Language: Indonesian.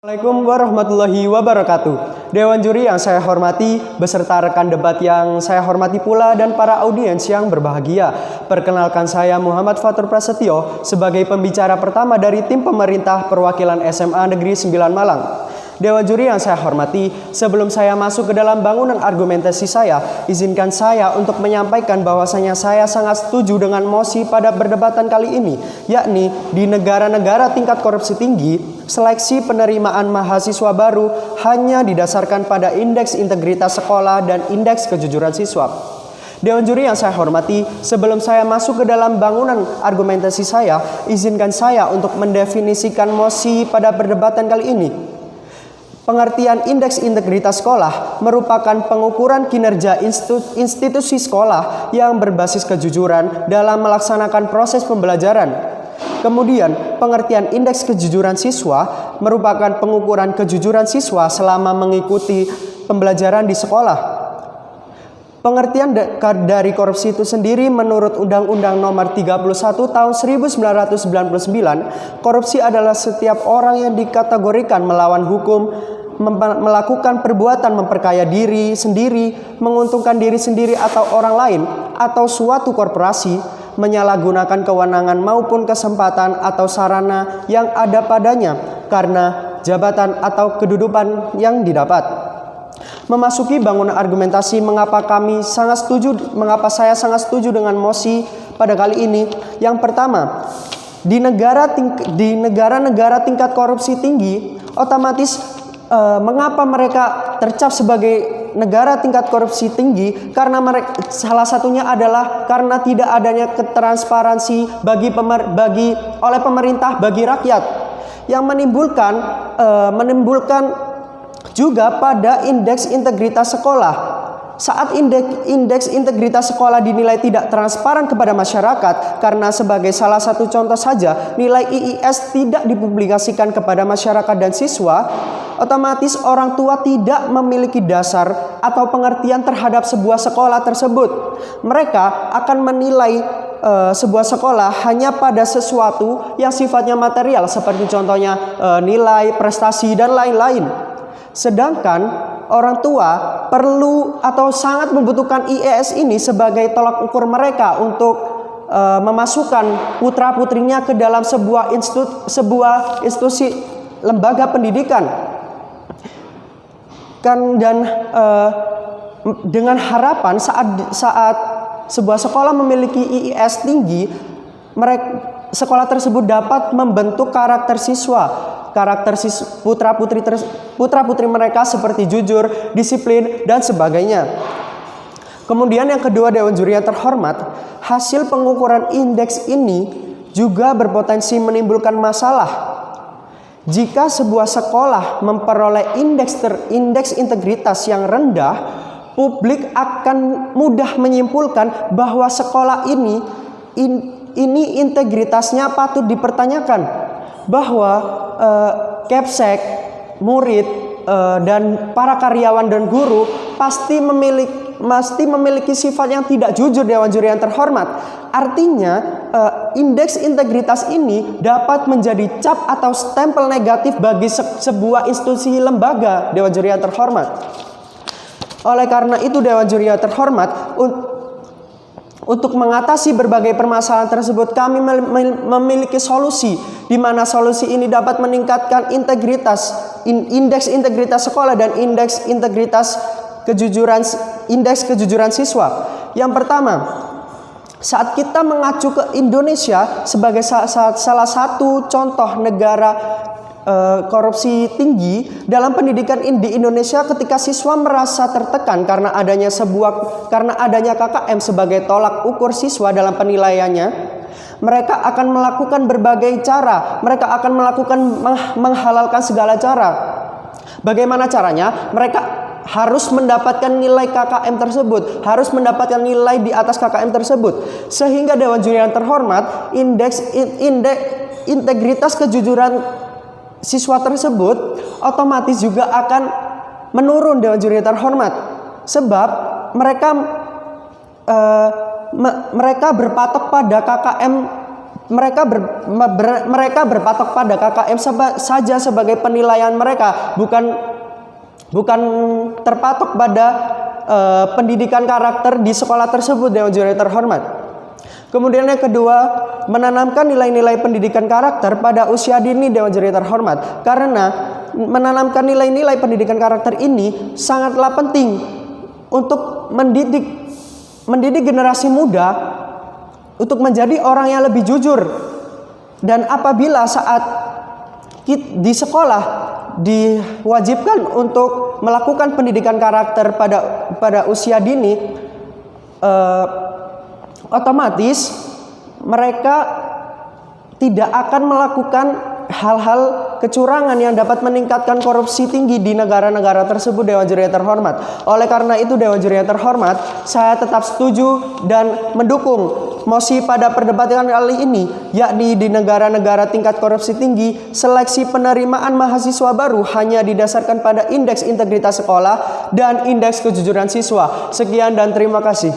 Assalamualaikum warahmatullahi wabarakatuh. Dewan juri yang saya hormati, beserta rekan debat yang saya hormati pula dan para audiens yang berbahagia. Perkenalkan saya Muhammad Fatur Prasetyo sebagai pembicara pertama dari tim pemerintah perwakilan SMA Negeri 9 Malang. Dewan juri yang saya hormati, sebelum saya masuk ke dalam bangunan argumentasi saya, izinkan saya untuk menyampaikan bahwasanya saya sangat setuju dengan mosi pada perdebatan kali ini, yakni di negara-negara tingkat korupsi tinggi, seleksi penerimaan mahasiswa baru hanya didasarkan pada indeks integritas sekolah dan indeks kejujuran siswa. Dewan juri yang saya hormati, sebelum saya masuk ke dalam bangunan argumentasi saya, izinkan saya untuk mendefinisikan mosi pada perdebatan kali ini. Pengertian indeks integritas sekolah merupakan pengukuran kinerja institusi sekolah yang berbasis kejujuran dalam melaksanakan proses pembelajaran. Kemudian, pengertian indeks kejujuran siswa merupakan pengukuran kejujuran siswa selama mengikuti pembelajaran di sekolah. Pengertian dari korupsi itu sendiri menurut Undang-Undang Nomor 31 Tahun 1999, korupsi adalah setiap orang yang dikategorikan melawan hukum, melakukan perbuatan memperkaya diri sendiri, menguntungkan diri sendiri atau orang lain, atau suatu korporasi, menyalahgunakan kewenangan maupun kesempatan atau sarana yang ada padanya karena jabatan atau kedudukan yang didapat. Memasuki bangunan argumentasi mengapa saya sangat setuju dengan mosi pada kali ini. Yang pertama, di negara-negara tingkat korupsi tinggi, otomatis mengapa mereka tercap sebagai negara tingkat korupsi tinggi? Karena salah satunya adalah karena tidak adanya ketransparansi oleh pemerintah bagi rakyat, yang menimbulkan juga pada indeks integritas sekolah. Saat indeks integritas sekolah dinilai tidak transparan kepada masyarakat, karena sebagai salah satu contoh saja, nilai IIS tidak dipublikasikan kepada masyarakat dan siswa, otomatis orang tua tidak memiliki dasar atau pengertian terhadap sebuah sekolah tersebut. Mereka akan menilai sebuah sekolah hanya pada sesuatu yang sifatnya material, seperti contohnya nilai, prestasi, dan lain-lain. Sedangkan orang tua perlu atau sangat membutuhkan IIS ini sebagai tolak ukur mereka untuk memasukkan putra-putrinya ke dalam sebuah institusi lembaga pendidikan. Dengan harapan saat sebuah sekolah memiliki IIS tinggi, sekolah tersebut dapat membentuk karakter siswa, putra-putri mereka seperti jujur, disiplin, dan sebagainya. Kemudian yang kedua, Dewan juri yang terhormat, hasil pengukuran indeks ini juga berpotensi menimbulkan masalah. Jika sebuah sekolah memperoleh indeks integritas yang rendah, publik akan mudah menyimpulkan bahwa sekolah ini integritasnya patut dipertanyakan, bahwa Kepsek, murid, dan para karyawan dan guru pasti memiliki sifat yang tidak jujur, Dewan juri yang terhormat. Artinya indeks integritas ini dapat menjadi cap atau stempel negatif bagi sebuah institusi lembaga, Dewan juri yang terhormat. Oleh karena itu, Dewan juri yang terhormat, untuk mengatasi berbagai permasalahan tersebut, kami memiliki solusi, di mana solusi ini dapat meningkatkan indeks integritas sekolah dan indeks kejujuran siswa. Yang pertama, saat kita mengacu ke Indonesia sebagai salah satu contoh negara korupsi tinggi dalam pendidikan di Indonesia, ketika siswa merasa tertekan karena adanya KKM sebagai tolak ukur siswa dalam penilaiannya, mereka akan melakukan berbagai cara. Mereka akan menghalalkan segala cara. Bagaimana caranya? Mereka harus mendapatkan nilai KKM tersebut, harus mendapatkan nilai di atas KKM tersebut, sehingga Dewan juri yang terhormat, indeks integritas kejujuran siswa tersebut otomatis juga akan menurun, Dewan juri yang terhormat, sebab mereka berpatok pada KKM mereka berpatok pada KKM saja sebagai penilaian mereka, bukan terpatok pada pendidikan karakter di sekolah tersebut, Dewan Juri terhormat. Kemudian yang kedua, menanamkan nilai-nilai pendidikan karakter pada usia dini, Dewan Juri terhormat. Karena menanamkan nilai-nilai pendidikan karakter ini sangatlah penting untuk mendidik generasi muda untuk menjadi orang yang lebih jujur. Dan apabila saat di sekolah diwajibkan untuk melakukan pendidikan karakter pada usia dini, otomatis mereka tidak akan melakukan hal-hal kecurangan yang dapat meningkatkan korupsi tinggi di negara-negara tersebut, Dewan Juri yang terhormat. Oleh karena itu, Dewan Juri yang terhormat, saya tetap setuju dan mendukung mosi pada perdebatan kali ini, yakni di negara-negara tingkat korupsi tinggi, seleksi penerimaan mahasiswa baru hanya didasarkan pada indeks integritas sekolah dan indeks kejujuran siswa. Sekian dan terima kasih.